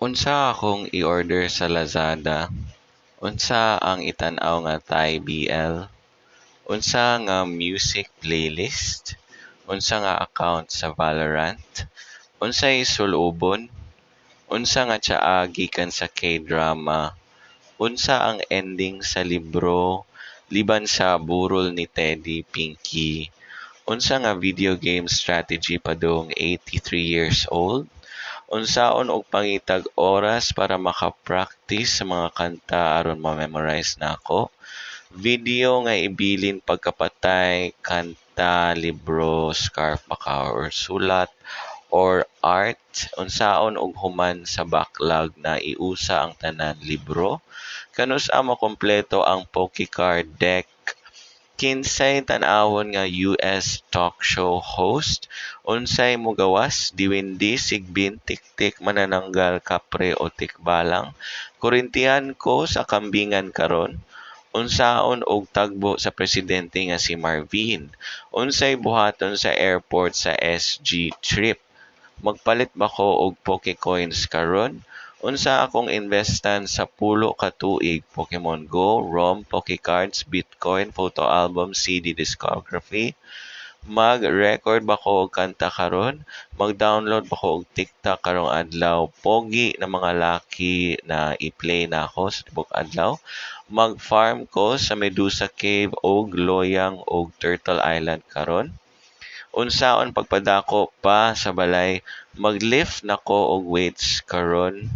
Unsa akong i-order sa Lazada? Unsa ang itan-aw nga Thai BL? Unsa nga music playlist? Unsa nga account sa Valorant? Unsay sulubon? Unsa nga tsaa gikan sa K-drama? Unsa ang ending sa libro liban sa burol ni Teddy Pinky? Unsa nga video game strategy padung 83 years old? Unsaon og pangitag oras para maka-practice sa mga kanta aron ma-memorize nako? Video nga ibilin pagkapatay, kanta, libro, scarf baka or sulat or art. Unsaon og human sa backlog na iusa ang tanan libro? Kanus-a makompleto ang Pokecard deck? Kinsay tan-awon nga US talk show host? Unsay mogawas? Diwindi, sigbin, tiktik, manananggal, kapre o tikbalang? Kurintihan ko sa kambingan karon? Unsaon og tagbo sa presidente nga si Marvin? Unsay buhaton sa airport sa SG trip? Magpalit ba ko og Pokecoins karon? Unsa akong investan sa pulo ka tuig? Pokemon Go, ROM, Pokecards, Bitcoin, photo album, CD discography? Mag-record ba ko og kanta karon? Mag-download ba ko og TikTok karong adlaw? Pogi na mga laki na i-play na ako sa tibok adlaw? Mag-farm ko sa Medusa Cave og Loyang og Turtle Island karon? Unsaon pagpadako pa sa balay? Mag-lift nako og weights karon?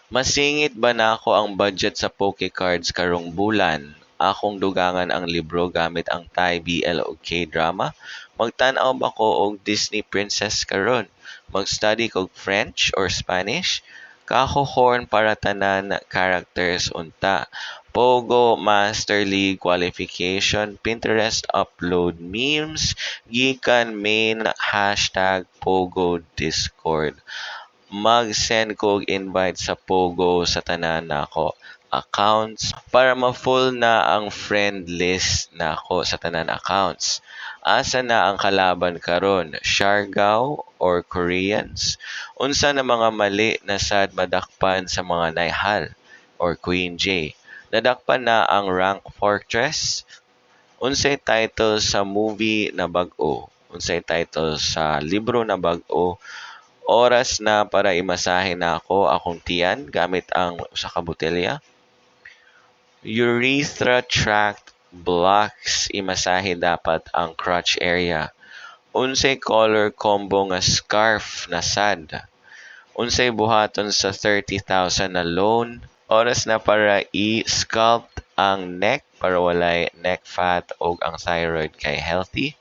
Masingit ba nako ang budget sa Pokecards karong bulan? Akong dugangan ang libro gamit ang Thai BL o K-drama? Magtan-aw ba ko og Disney Princess karon? Mag-study kog French or Spanish? Kahohorn para tanan characters unta. Pogo Master League qualification, Pinterest upload memes, gikan main hashtag Pogo Discord. Mag-send kog invite sa Pogo sa tanan nako accounts para ma-full na ang friend list nako sa tanan accounts. Asa na ang kalaban karon? Siargao or Koreans? Unsa na mga mali na sad madakpan sa mga naihal or Queen J? Nadakpan na ang Rank Fortress? Unsay title sa movie na bag-o? Unsay title sa libro na bag-o? Oras na para imasahe na ako akong tiyan gamit ang usa ka botelya. Urethra tract blocks imasahe dapat ang crotch area. Unsay color combo nga scarf na sad? Unsay buhaton sa 30,000 na loan? Oras na para i-sculpt ang neck para walay neck fat og ang thyroid kay healthy.